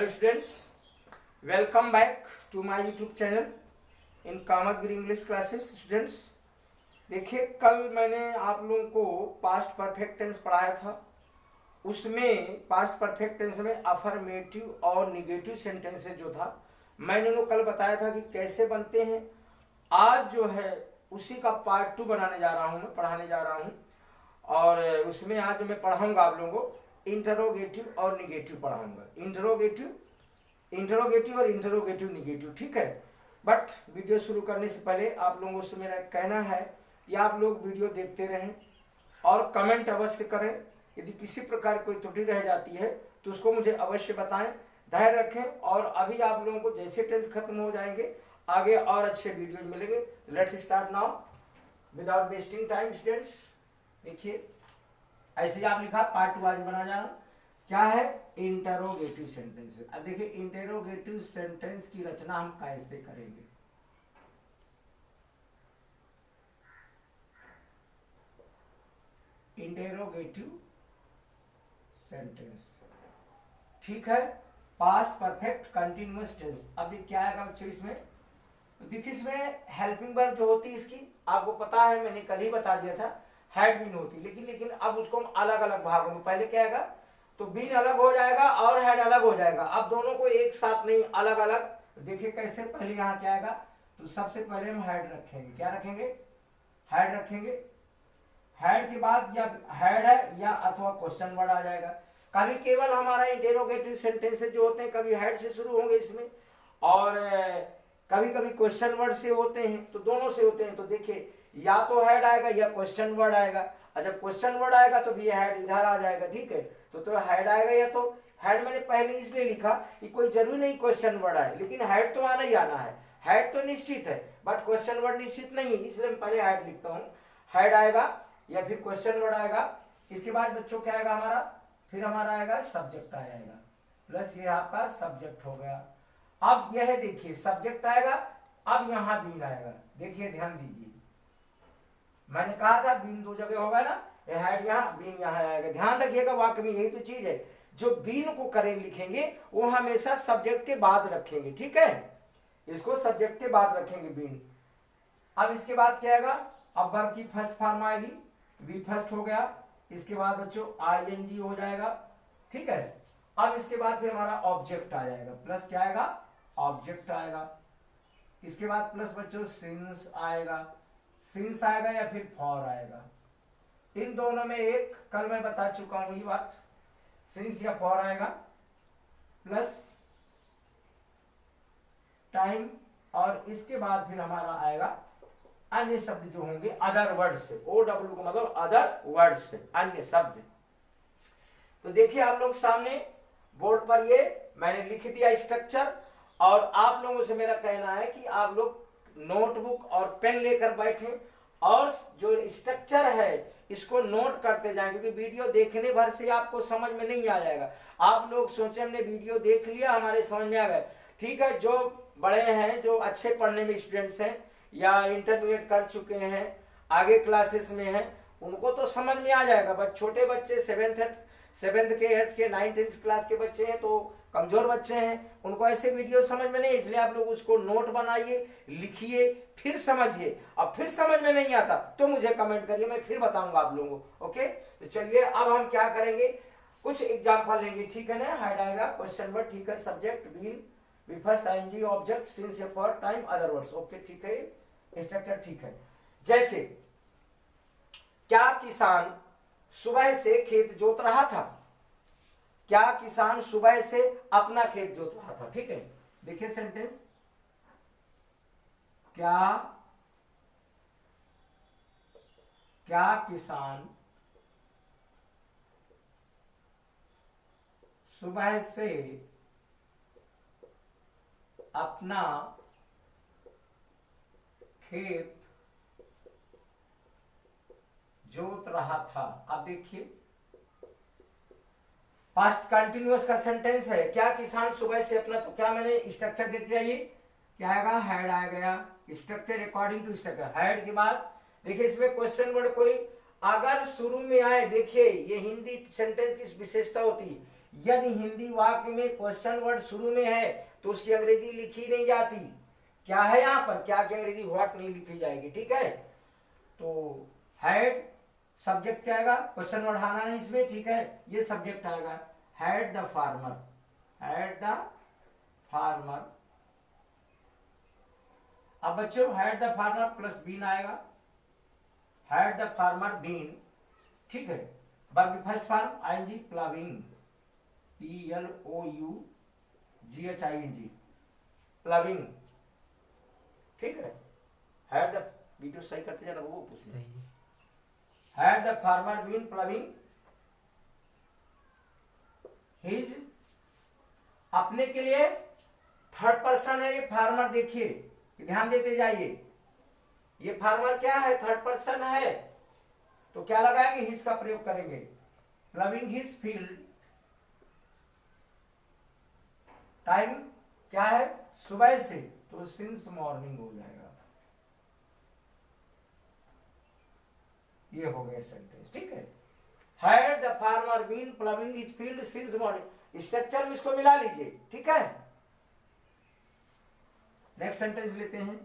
students, welcome back to my YouTube channel in Kamadgiri English classes. Students देखिए, कल मैंने आप लोगों को पास्ट परफेक्ट टेंस पढ़ाया था। उसमें पास्ट परफेक्ट टेंस में अफर्मेटिव और निगेटिव सेंटेंसेस जो था मैंने उनको कल बताया था कि कैसे बनते हैं। आज जो है उसी का पार्ट 2 बनाने जा रहा हूँ, मैं पढ़ाने जा रहा हूँ। और उसमें आज मैं पढ़ाऊँगा आप लोगों को इंटरोगेटिव और निगेटिव पढ़ाऊँगा। इंटरोगेटिव और इंटरोगेटिव निगेटिव, ठीक है। बट वीडियो शुरू करने से पहले आप लोगों से मेरा कहना है कि आप लोग वीडियो देखते रहें और कमेंट अवश्य करें। यदि किसी प्रकार कोई त्रुटि रह जाती है तो उसको मुझे अवश्य बताएं, धैर्य रखें। और अभी आप लोगों को जैसे टेंस खत्म हो जाएंगे आगे और अच्छे वीडियोज मिलेंगे। Let's start now without wasting time. Students देखिए, ऐसे आप लिखा पार्ट 2 आज बना जाना। क्या है? Interrogative sentence. अब देखिए इंटरोगेटिव सेंटेंस की रचना हम कैसे करेंगे। इंटरोगेटिव सेंटेंस, ठीक है। Past perfect continuous tense. अब ये क्या आएगा बच्चों इसमें? देखिए इसमें हेल्पिंग वर्ब जो होती है इसकी आपको पता है, मैंने कल ही बता दिया था, हैड बीन होती। लेकिन अब उसको हम अलग अलग भागों में, पहले क्या आएगा तो बीन अलग हो जाएगा और हैड अलग हो जाएगा। अब दोनों को एक साथ नहीं, अलग अलग। देखिए कैसे, पहले यहाँ क्या आएगा तो सबसे पहले हम हैड रखेंगे। क्या रखेंगे? हैड रखेंगे। हैड के बाद या हैड है या अथवा क्वेश्चन वर्ड आ जाएगा। कभी केवल हमारा इंटरोगेटिव सेंटेंसेस जो होते हैं कभी हैड से शुरू होंगे इसमें, और कभी कभी क्वेश्चन वर्ड से होते हैं, तो दोनों से होते हैं। तो देखिए या तो हैड आएगा या क्वेश्चन वर्ड आएगा, और जब क्वेश्चन वर्ड आएगा तो भी हैड इधर आ जाएगा, ठीक है। तो हैड आएगा। या तो हैड मैंने पहले इसलिए लिखा कि कोई जरूरी नहीं क्वेश्चन वर्ड आए, लेकिन हैड तो आना ही आना है। हैड तो निश्चित है बट क्वेश्चन वर्ड निश्चित नहीं है, इसलिए मैं पहले हैड लिखता हूँ। हैड आएगा या फिर क्वेश्चन वर्ड आएगा। इसके बाद बच्चों क्या आएगा हमारा? फिर हमारा आएगा सब्जेक्ट आ जाएगा, प्लस ये आपका सब्जेक्ट हो गया। अब यह देखिए सब्जेक्ट आएगा, अब यहां बीन आएगा। देखिए ध्यान दीजिए, मैंने कहा था बीन दो जगह होगा ना, हैड यहाँ बीन यहाँ आएगा। ध्यान रखिएगा, वाक्य में यही तो चीज है, जो बीन को करें लिखेंगे वो हमेशा सब्जेक्ट के बाद रखेंगे, ठीक है। इसको सब्जेक्ट के बाद रखेंगे बीन। अब इसके बाद क्या आएगा? अब वर्ब की फर्स्ट फॉर्म आएगी, बी फर्स्ट हो गया। इसके बाद बच्चों आईएनजी हो जाएगा, ठीक है। अब इसके बाद फिर हमारा ऑब्जेक्ट आ जाएगा, प्लस क्या आएगा? ऑब्जेक्ट आएगा। इसके बाद प्लस बच्चों सिंस आएगा। सिंस आएगा या फिर फॉर आएगा। इन दोनों में एक, कल मैं बता चुका हूं ये बात, सिंस या फॉर आएगा, प्लस टाइम। और इसके बाद फिर हमारा आएगा अन्य शब्द जो होंगे अदर वर्ड से। OW का मतलब अदर वर्ड से, अन्य शब्द। तो देखिए आप लोग सामने बोर्ड पर ये मैंने लिख दिया स्ट्रक्चर, और आप लोगों से मेरा कहना है कि आप लोग नोटबुक और पेन लेकर बैठें और जो स्ट्रक्चर है इसको नोट करते जाएं, क्योंकि वीडियो देखने भर से आपको समझ में नहीं आ जाएगा। आप लोग सोचे हमने वीडियो देख लिया हमारे समझ में आ गए, ठीक है। जो बड़े हैं, जो अच्छे पढ़ने में स्टूडेंट्स हैं या इंटरमीडिएट कर चुके हैं, आगे क्लासेस में हैं, उनको तो समझ में आ जाएगा। बट छोटे बच्चे सेवेंथ के 8th के 9th 10th क्लास के बच्चे हैं, तो कमजोर बच्चे हैं, उनको ऐसे वीडियो समझ में नहीं। इसलिए आप लोग उसको नोट बनाइए, लिखिए, फिर समझिए। अब फिर समझ में नहीं आता तो मुझे कमेंट करिए, मैं फिर बताऊंगा आप लोगों को। ओके, तो चलिए अब हम क्या करेंगे, कुछ एग्जाम्पल लेंगे, ठीक है ना। हेड आएगा, क्वेश्चन वर्ड, ठीक है, subject been, B first ING, object, since for, time, other words. Okay, ठीक है, स्ट्रक्चर ठीक है। जैसे क्या किसान सुबह से खेत जोत रहा था? क्या किसान सुबह से अपना खेत जोत रहा था? ठीक है, देखिए सेंटेंस, क्या किसान सुबह से अपना खेत जोत रहा था? अब देखिए पास्ट कंटिन्यूअस का सेंटेंस है, क्या किसान सुबह से अपना, तो क्या मैंने स्ट्रक्चर देख जाइए, क्या आएगा? हैड आ गया। Structure according to structure, had के बाद देखिए इसमें क्वेश्चन वर्ड कोई अगर शुरू में आए, देखिए ये हिंदी सेंटेंस की विशेषता होती है, यदि हिंदी वाक्य में क्वेश्चन वर्ड शुरू में है तो उसकी अंग्रेजी लिखी नहीं जाती। क्या है यहाँ पर, क्या क्या अंग्रेजी व्हाट नहीं लिखी जाएगी, ठीक है। तो हैड सब्जेक्ट क्या आएगा, क्वेश्चन वर्ड आना नहीं इसमें, ठीक है, ये सब्जेक्ट आएगा। Had the farmer, had the farmer. अब बच्चों had the farmer plus been आएगा, हैड द फार्मर बीन, ठीक है। बाकी first form ING ploughing, PLOUGHING, ploughing, ठीक है। हैड द, वीडियो सही करते जाना, वो पूछिए। Had the farmer been ploughing his, अपने के लिए थर्ड पर्सन है ये फार्मर, देखिए ध्यान देते जाइए। ये फार्मर क्या है, थर्ड पर्सन है, तो क्या लगाएंगे, हिज का प्रयोग करेंगे। प्लविंग हिज फील्ड, टाइम क्या है, सुबह से, तो सिंस मॉर्निंग हो जाएगा। ये हो गया सेंटेंस, ठीक है। Had the farmer been ploughing his field since morning, structure में इसको मिला लीजिए, ठीक है। नेक्स्ट सेंटेंस लेते हैं,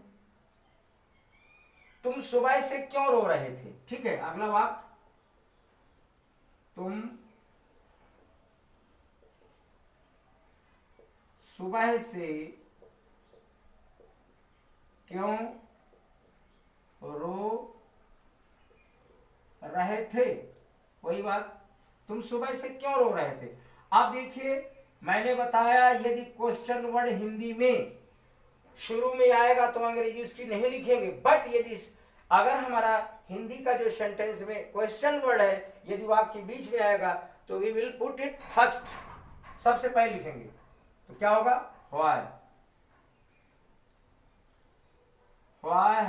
तुम सुबह से क्यों रो रहे थे, ठीक है। अगला वाक्य, तुम सुबह से क्यों रो रहे थे, वही बात, तुम सुबह से क्यों रो रहे थे। अब देखिए मैंने बताया यदि क्वेश्चन वर्ड हिंदी में शुरू में आएगा तो अंग्रेजी उसकी नहीं लिखेंगे, बट यदि अगर हमारा हिंदी का जो सेंटेंस में क्वेश्चन वर्ड है यदि वाक्य के बीच में आएगा तो we will put it first, सबसे पहले लिखेंगे। तो क्या होगा, why, why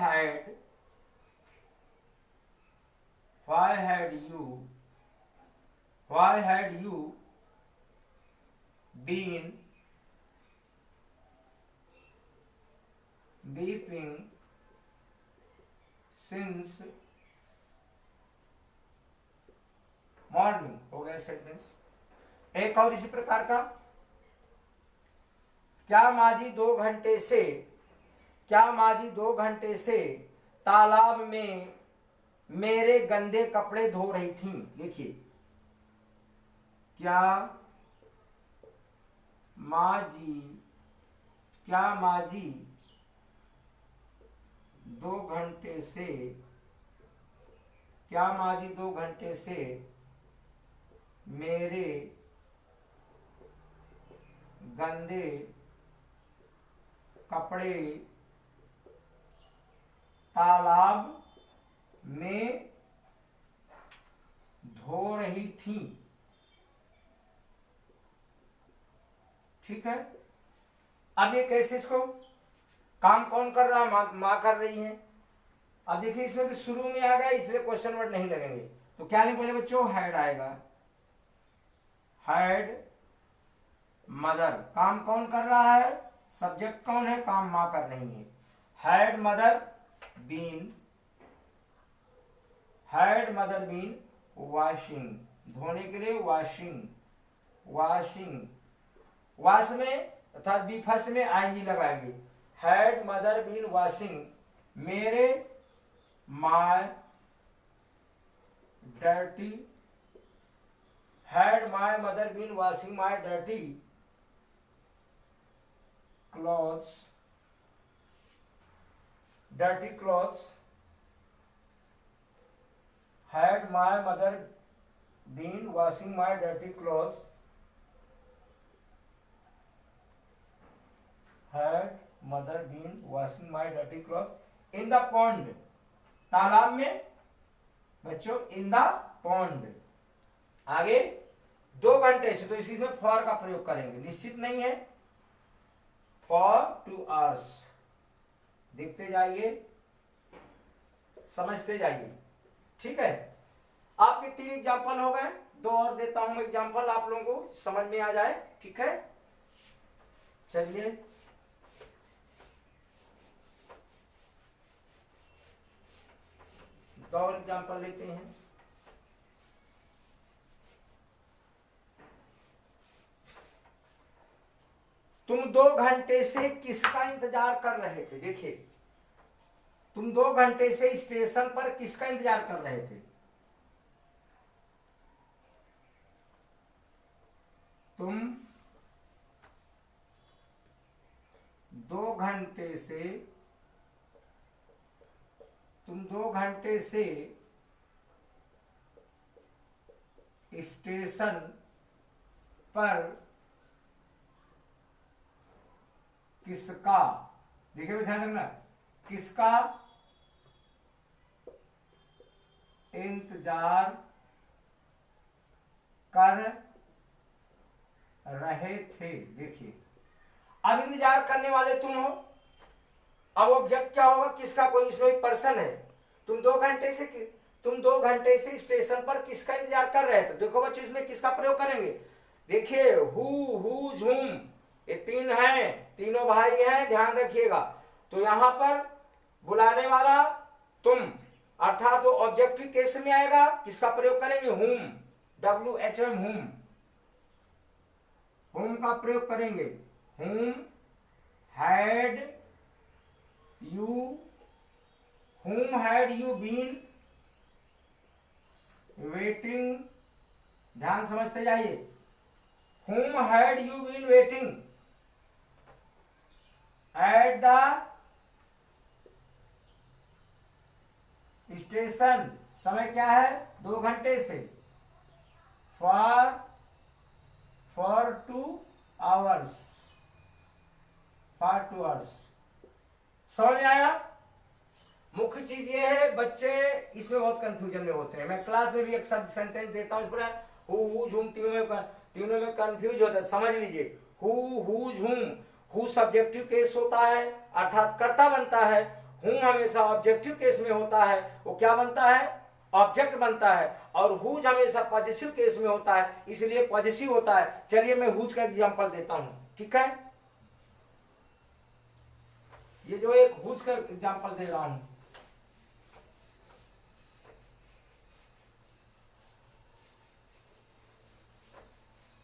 had you been weeping since morning, हो गया सेंटेंस। एक और इसी प्रकार का, क्या माजी 2 घंटे से तालाब में मेरे गंदे कपड़े धो रही थी, देखिए क्या माजी 2 घंटे से, क्या माजी 2 घंटे से मेरे गंदे कपड़े तालाब में धो रही थी, ठीक है। अब ये कैसे, इसको काम कौन कर रहा है, माँ कर रही है। अब देखिए इसमें भी शुरू में आ गया इसलिए क्वेश्चन वर्ड नहीं लगेंगे, तो क्या नहीं बोले बच्चों, हैड आएगा। हैड मदर, काम कौन कर रहा है, सब्जेक्ट कौन है, काम माँ कर रही है। हैड मदर बीन वॉशिंग, धोने के लिए वॉशिंग, वॉश में अर्थात बी फर्स्ट में आईएनजी लगाएंगे। हैड मदर बीन वॉशिंग, मेरे my dirty, had my mother been washing my dirty clothes, had my mother been washing my dirty clothes, had mother been washing my dirty clothes in the pond, तालाब में बच्चों, in the pond। आगे 2 घंटे से, तो इसी में for का प्रयोग करेंगे, निश्चित नहीं है, फॉर 2 hours। देखते जाइए, समझते जाइए, ठीक है। आपके 3 एग्जाम्पल हो गए, 2 और देता हूं एग्जाम्पल, आप लोगों को समझ में आ जाए, ठीक है। चलिए और एग्जाम्पल लेते हैं। तुम 2 घंटे से किसका इंतजार कर रहे थे? देखिए, तुम 2 घंटे से स्टेशन पर किसका इंतजार कर रहे थे? तुम 2 घंटे से स्टेशन पर किसका, देखिए ध्यान रखना, किसका इंतजार कर रहे थे? देखिए, अब इंतजार करने वाले तुम हो। अब ऑब्जेक्ट क्या होगा? किसका, कोई इसमें पर्सन है। तुम 2 घंटे से स्टेशन पर किसका इंतजार कर रहे थे? देखो बच्चों, इसमें किसका प्रयोग करेंगे? देखिए, हुज, हुम, ये 3 हैं, तीनों भाई हैं, ध्यान रखिएगा। तो यहां पर बुलाने वाला तुम, अर्थात वो ऑब्जेक्टिव केस में आएगा। किसका प्रयोग करेंगे? हुम, WHM, हुम का प्रयोग करेंगे। हुम हैड यू बीन वेटिंग, ध्यान समझते जाइए। Whom had you been waiting at the station? समय क्या है? 2 घंटे से। फॉर 2 आवर्स, समझ में आया? मुख्य चीज ये है, बच्चे इसमें बहुत कंफ्यूजन में होते हैं। मैं क्लास में भी एक शब्द सेंटेंस देता हूं, इस पर हु, झूम, तीनों में कंफ्यूज होता है। समझ लीजिए, हुज, हुम, हु सब्जेक्टिव केस होता है, अर्थात कर्ता बनता है। हुम हमेशा ऑब्जेक्टिव केस में होता है, वो क्या बनता है? ऑब्जेक्ट बनता है। और हुज हमेशा पॉजिटिव केस में होता है, इसलिए पॉजिटिव होता है। चलिए मैं हुज का एग्जांपल देता हूं, ठीक है? ये जो एक हुज का एग्जांपल दे रहा हूं,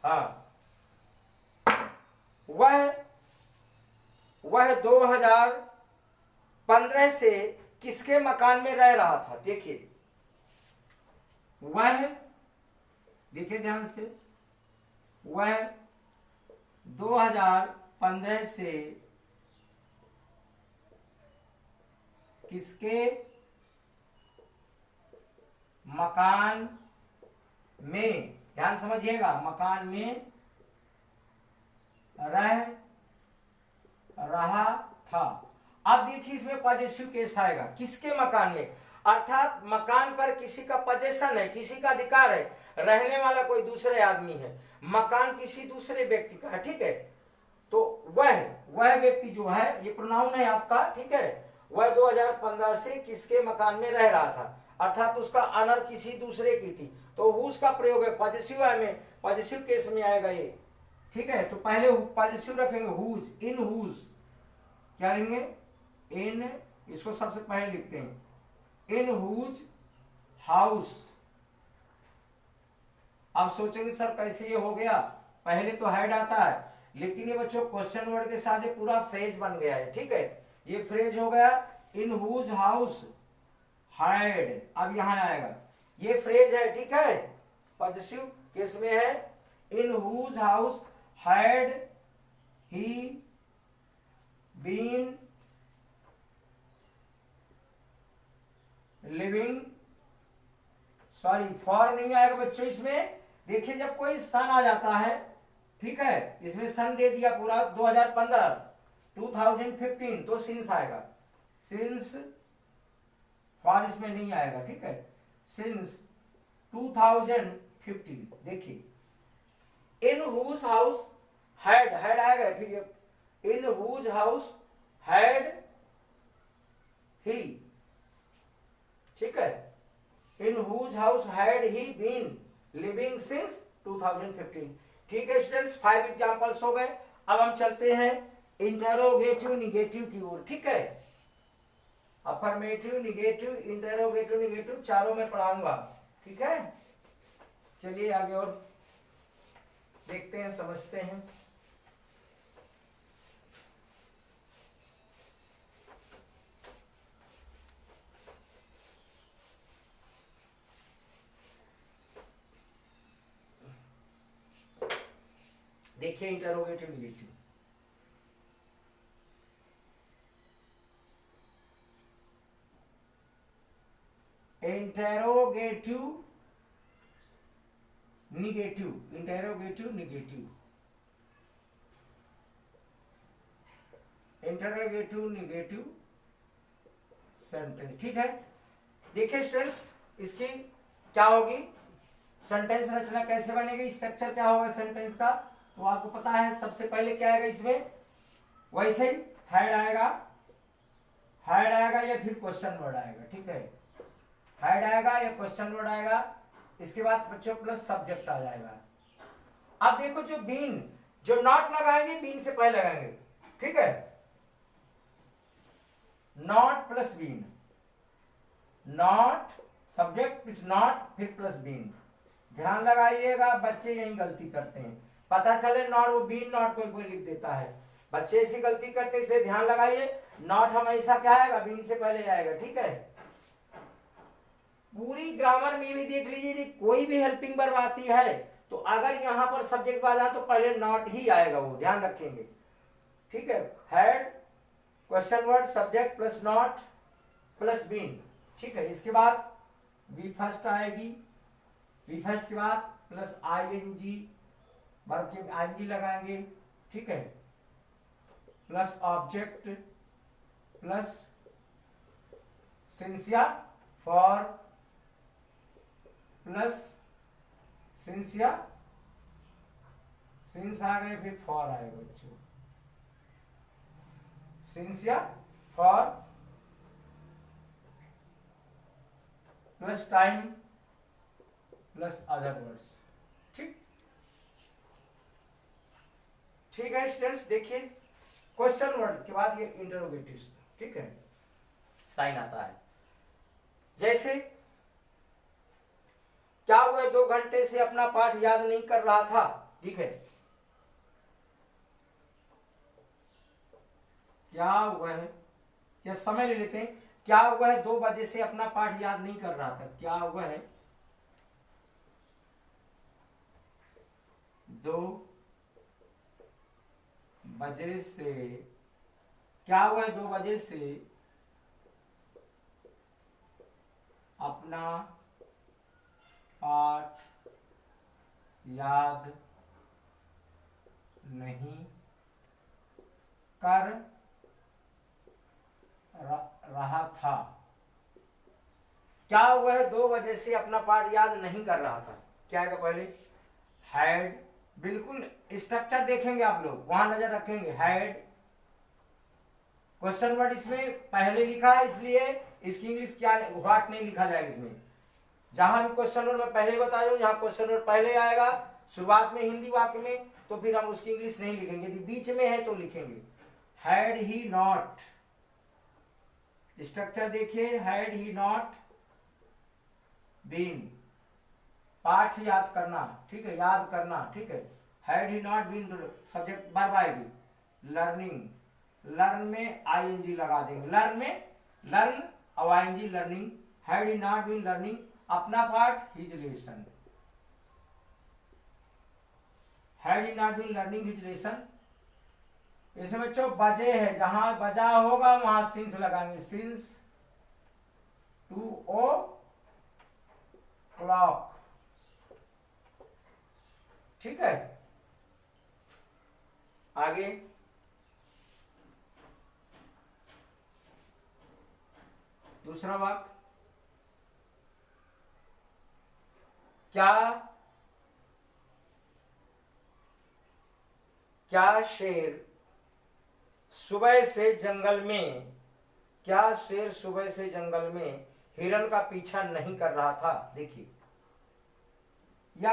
हाँ, वह 2015 से किसके मकान में रह रहा था? देखिए, वह, देखिए ध्यान से, वह 2015 से किसके मकान में, ध्यान समझिएगा, मकान में रह रहा था। अब देखिए, इसमें पॉजिटिव केस आएगा। किसके मकान में, अर्थात मकान पर किसी का पोजेशन है, किसी का अधिकार है, रहने वाला कोई दूसरे आदमी है, मकान किसी दूसरे व्यक्ति का है, ठीक है? तो वह व्यक्ति जो है, ये प्रोनाउन है आपका, ठीक है? वह 2015 से किसके मकान में रह रहा था, अर्थात उसका ऑनर किसी दूसरे की थी। तो हुज का प्रयोग है, पॉजिटिव में, पॉजिटिव केस में आएगा ये, ठीक है? तो पहले पॉजिटिव रखेंगे, हुज, इन हुज, क्या लेंगे? इन, इसको सबसे पहले लिखते हैं, इन हुज हाउस। अब सोचेंगे सर कैसे ये हो गया? पहले तो हेड आता है, लेकिन ये बच्चों क्वेश्चन वर्ड के साथ ये पूरा फ्रेज बन गया है, ठीक है? ये फ्रेज हो गया, इन हुज हाउस हैड। अब यहां आएगा, ये फ्रेज है, ठीक है? पॉजिटिव केस में है, in whose house had he been living, sorry for नहीं आएगा बच्चों इसमें। देखिए, जब कोई सन आ जाता है, ठीक है, इसमें सन दे दिया पूरा 2015, 2015, तो सिंस आएगा, सिंस, फॉर इसमें नहीं आएगा, ठीक है? सिंस 2015। देखिए, इन हुज हाउस हैड आएगा, फिर in whose house had he, ठीक है? In whose house had he been living since 2015। ठीक है स्टूडेंट्स, 5 एग्जांपल्स हो गए। अब हम चलते हैं इंटरोगेटिव निगेटिव की ओर, ठीक है? अफर्मेटिव, निगेटिव, इंटरोगेटिव, निगेटिव, चारों में पढ़ाऊंगा, ठीक है? चलिए आगे और देखते हैं, समझते हैं। देखिए interrogative negative, interrogative negative, interrogative negative, interrogative negative sentence. ठीक है, देखिए स्टूडेंट्स इसकी क्या होगी, सेंटेंस रचना कैसे बनेगी, स्ट्रक्चर क्या होगा सेंटेंस का, तो आपको पता है। सबसे पहले क्या आएगा इसमें, वैसे ही हेड आएगा, हेड आएगा या फिर क्वेश्चन वर्ड आएगा। ठीक है, हेड आएगा या क्वेश्चन वर्ड आएगा, इसके बाद बच्चों प्लस सब्जेक्ट आ जाएगा। अब देखो जो बीन, जो नॉट लगाएंगे बीन से पहले लगाएंगे। ठीक है, not plus been, not subject is not फिर प्लस बीन। ध्यान लगाइएगा, बच्चे यही गलती करते हैं, पता चले नॉट वो बीन नॉट कोई कोई लिख देता है, बच्चे ऐसी गलती करते, इसलिए ध्यान लगाइए नॉट हमेशा क्या आएगा, बीन से पहले आएगा। ठीक है, पूरी ग्रामर में भी देख लीजिए, यदि कोई भी हेल्पिंग वर्ब आती है तो अगर यहां पर सब्जेक्ट आ जाए तो पहले नॉट ही आएगा, वो ध्यान रखेंगे। ठीक है, head question word subject plus not plus been. ठीक है, इसके बाद बी फर्स्ट आएगी, बी फर्स्ट के बाद plus I N G, verb के आई एन जी लगाएंगे। ठीक है, प्लस ऑब्जेक्ट प्लस सिंसिया फॉर प्लस सिंसिया, सिंस आ गए फिर फॉर आएगा बच्चों, सिंसिया for plus time plus other words. ठीक, ठीक है स्टूडेंट्स, देखिए क्वेश्चन वर्ड के बाद ये इंटरोगेटिव। ठीक है, साइन आता है, जैसे क्या हुआ, 2 घंटे से अपना पाठ याद नहीं कर रहा था। ठीक है, क्या हुआ है, या समय ले लेते हैं, क्या हुआ है 2 बजे से अपना पाठ याद नहीं कर रहा था। क्या हुआ है 2 बजे से, क्या हुआ है 2 बजे से अपना पाठ याद नहीं कर रहा था। क्या हुआ है 2 बजे से अपना पाठ याद नहीं कर रहा था, क्या आएगा पहले, हैड। बिल्कुल स्ट्रक्चर देखेंगे आप लोग, वहां नजर रखेंगे, हैड क्वेश्चन वर्ड इसमें पहले लिखा है, इसलिए इसकी इंग्लिश क्या, व्हाट नहीं लिखा जाएगा इसमें। जहां भी क्वेश्चन वर्ड मैं पहले बता दूं, जहां क्वेश्चन वर्ड पहले आएगा शुरुआत में हिंदी वाक्य में, तो फिर हम उसकी इंग्लिश नहीं लिखेंगे, यदि बीच में है तो लिखेंगे। हैड ही नॉट, स्ट्रक्चर देखिए, हैड ही नॉट बीन, पाठ याद करना। ठीक है, याद करना। ठीक है, had he not been subject verb आएगी, लर्निंग, लर्न में आईएनजी लगा देंगे, लर्न में लर्न और ING learning, had he not been learning अपना पाठ, his lesson, had he not been learning his lesson. इसमें बच्चों बजे है, जहां बजा होगा वहां सिंस लगाएंगे, सिंस 2 o'clock। ठीक है, आगे दूसरा वाक्य, क्या शेर सुबह से जंगल में, क्या शेर सुबह से जंगल में हिरन का पीछा नहीं कर रहा था। देखिए, या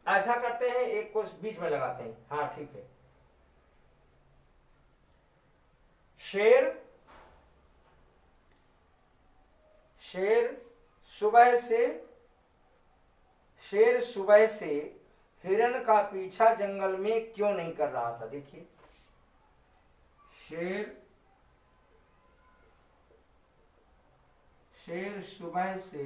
ऐसा करते हैं, एक को बीच में लगाते हैं। हाँ ठीक है, शेर सुबह से हिरन का पीछा जंगल में क्यों नहीं कर रहा था। देखिए, शेर सुबह से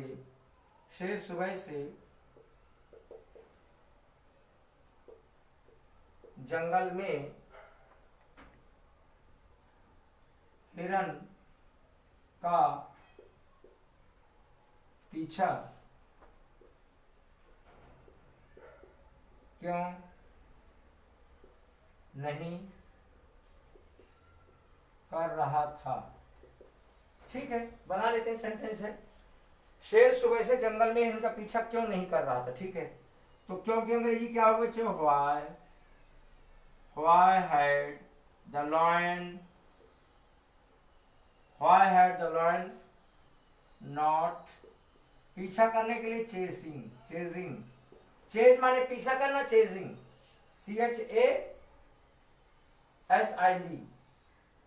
जंगल में हिरन का पीछा क्यों नहीं कर रहा था। ठीक है, बना लेते हैं सेंटेंस है। शेर सुबह से जंगल में हिरन का पीछा क्यों नहीं कर रहा था। ठीक है, तो क्यों की अंग्रेजी क्या होगा बच्चों, why had the lion not, पीछा करने के लिए चेजिंग, चेज माने पीछा करना, chasing CHASIG,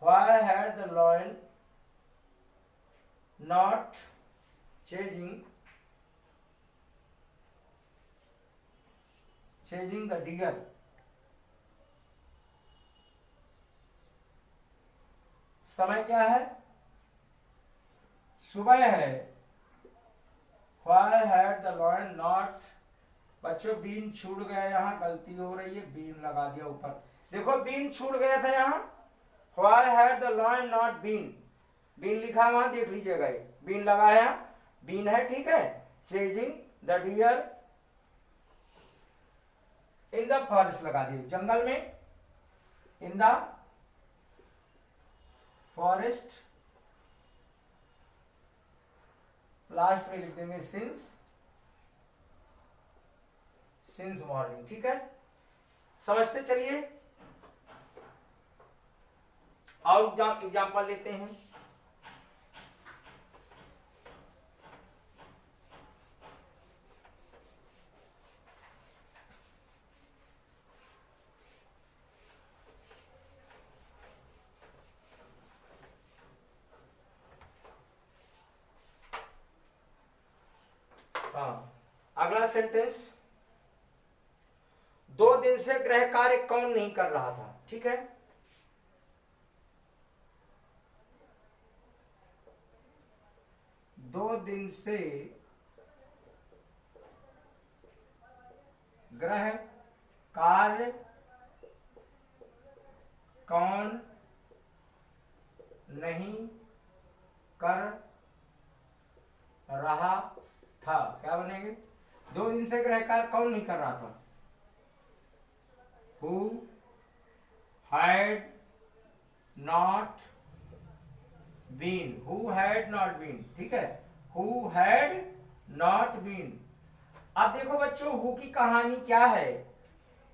why had the lion not chasing the deer। समय क्या है, सुबह है। Why had the lion not, बच्चों बीन छूट गया, यहाँ गलती हो रही है, बीन लगा दिया ऊपर। देखो बीन छूट गया था यहाँ, Why had the lion not been, been लिखा वहां देख लीजिएगा, बीन लगाया, बीन है। ठीक है, chasing the deer in the forest लगा दिए, जंगल में, इन द फॉरेस्ट, लास्ट में लिख देंगे सिंस मॉर्निंग। ठीक है, समझते चलिए। और एग्जाम्पल लेते हैं। अगला सेंटेंस, 2 दिन से गृह कार्य कौन नहीं कर रहा था। ठीक है, दो दिन से गृह कार्य कौन नहीं कर रहा था। क्या बनेंगे, 2 दिन से गृह कार्य कौन नहीं कर रहा था। Who had not been, who had not been। ठीक है, who had not been। अब देखो बच्चों, हु की कहानी क्या है,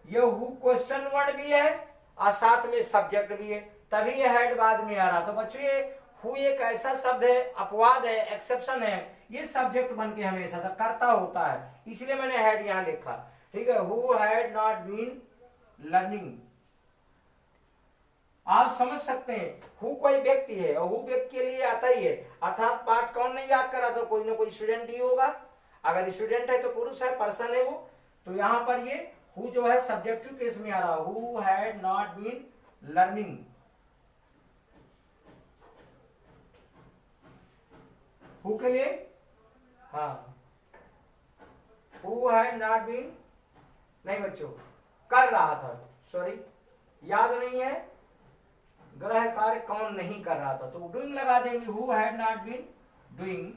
ये हु क्वेश्चन वर्ड भी है और साथ में सब्जेक्ट भी है, तभी ये हेड बाद में आ रहा। तो बच्चों ये हु एक ऐसा शब्द है, अपवाद है, एक्सेप्शन है, ये सब्जेक्ट बन के हमेशा तक करता होता है, इसलिए मैंने हेड यहां लिखा। ठीक है, who had not been learning. आप समझ सकते हैं, हु कोई व्यक्ति है और हु व्यक्ति के लिए आता ही है, अर्थात पाठ कौन नहीं याद करा, तो कोई ना कोई स्टूडेंट ही होगा। अगर स्टूडेंट है तो पुरुष है, पर्सन है वो। तो यहां पर ये हु जो है सब्जेक्टिव केस में आ रहा, who had not been learning. Who के लिए, हाँ, हु हैड नॉट बीन, नहीं बच्चों, कर रहा था, सॉरी याद नहीं है, गृह कार्य कौन नहीं कर रहा था, तो डूइंग लगा देंगे, who had not been doing.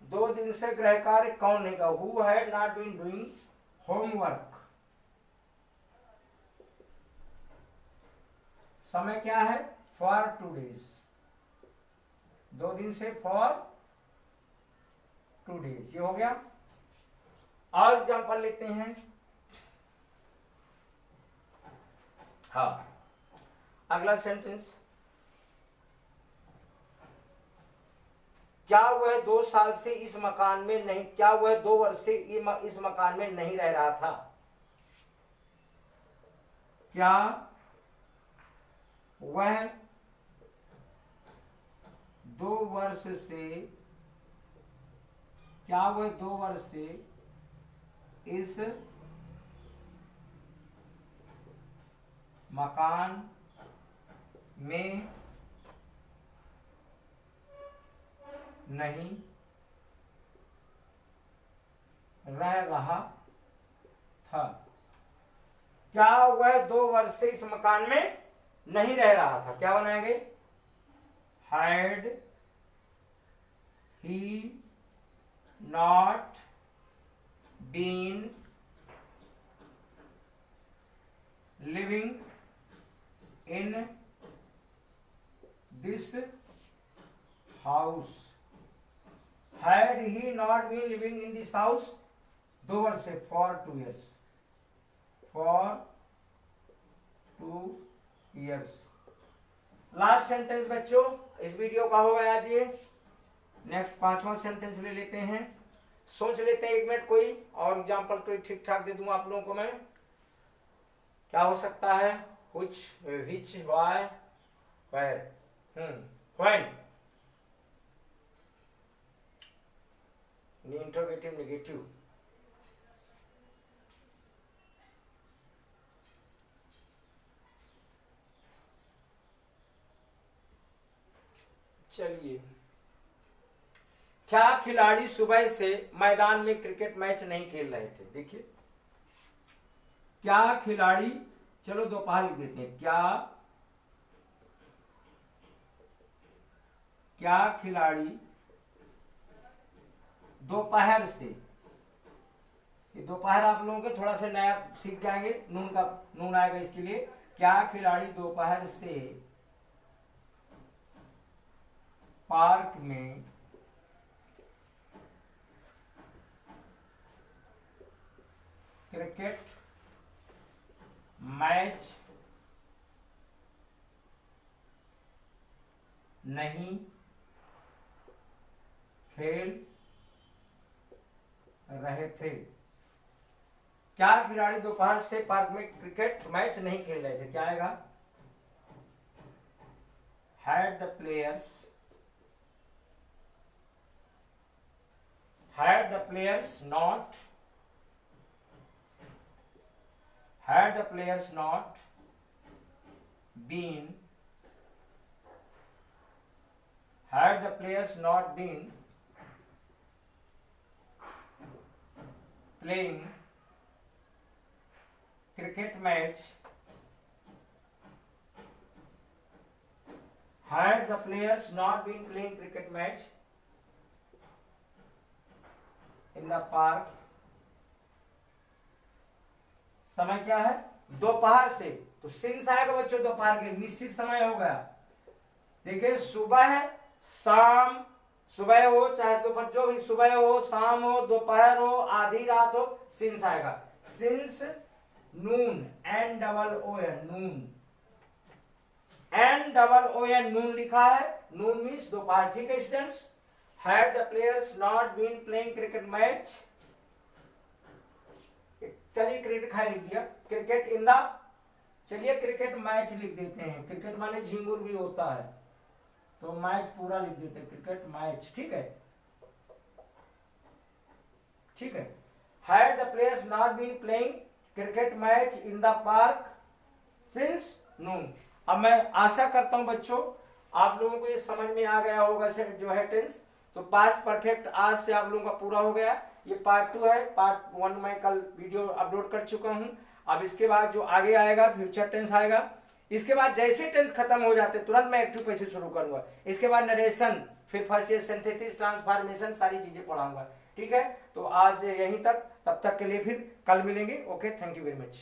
2 दिन से गृह कार्य कौन नहीं कर, who had not been doing homework. समय क्या है, फॉर 2 डेज, 2 दिन से फॉर 2 डेज, ये हो गया। और एग्जाम्पल लेते हैं। हाँ, अगला सेंटेंस, क्या वह 2 साल से इस मकान में नहीं, क्या वह 2 वर्ष से इस मकान में नहीं रह रहा था। क्या वह 2 वर्ष से, क्या वह 2 वर्ष से इस मकान में नहीं रह रहा था। क्या वह 2 वर्ष से इस मकान में नहीं रह रहा था? क्या बनाएंगे? Had he not been living in this house. Had he not been living in this house 2 वर्ष से, for 2 years, for 2 years। Last sentence बच्चों इस वीडियो का होगा आज ये। नेक्स्ट 5वां सेंटेंस ले लेते हैं, सोच लेते हैं 1 मिनट कोई और एग्जाम्पल तो ठीक ठाक दे दूंगा आप लोगों को मैं। क्या हो सकता है? which, why, where, when। Interrogative negative. चलिए, क्या खिलाड़ी सुबह से मैदान में क्रिकेट मैच नहीं खेल रहे थे? देखिए, क्या खिलाड़ी, चलो दोपहर लिख देते हैं, क्या खिलाड़ी दोपहर से, ये दोपहर आप लोगों के थोड़ा सा नया सीख जाएंगे, नून आएगा इसके लिए। क्या खिलाड़ी दोपहर से पार्क में क्रिकेट मैच नहीं खेल रहे थे? क्या खिलाड़ी दोपहर से पार्क में क्रिकेट मैच नहीं खेल रहे थे? क्या आएगा? had the players not been playing cricket match, had the players not been playing cricket match in the park, समय क्या है? दोपहर से, तो सिंस आएगा बच्चों दोपहर के, निश्चित समय हो गया। देखिए, सुबह, शाम, सुबह हो चाहे दोपहर, जो भी सुबह हो, शाम हो, दोपहर हो, आधी रात हो, सिंस आएगा। Since noon, NOON, noon, NOON, noon लिखा है, नून मीन्स दोपहर। ठीक है students? Had the players not been playing cricket match, चलिए क्रिकेट खाई लिख दिया, क्रिकेट इन द, चलिए क्रिकेट मैच लिख देते हैं, क्रिकेट माने झिंगुर भी होता है, तो मैच पूरा लिख देते हैं, क्रिकेट मैच। ठीक है, ठीक है। Had the players not been playing cricket match in the park since noon. अब मैं आशा करता हूं बच्चों आप लोगों को ये समझ में आ गया होगा सिर्फ जो है टेंस। तो पास्ट परफेक्ट आज से आप लोगों का पूरा हो गया। ये पार्ट 2 है, पार्ट 1 मैं कल वीडियो अपलोड कर चुका हूं। अब इसके बाद जो आगे आएगा फ्यूचर टेंस आएगा। इसके बाद जैसे टेंस खत्म हो जाते तुरंत मैं एक्टिव पैसे शुरू करूंगा। इसके बाद नरेशन, फिर फर्स्ट ईयर सिंथेसिस, ट्रांसफॉर्मेशन, सारी चीजें पढ़ाऊंगा। ठीक है, तो आज यहीं तक, तब तक के लिए फिर कल मिलेंगे। Okay, thank you very much.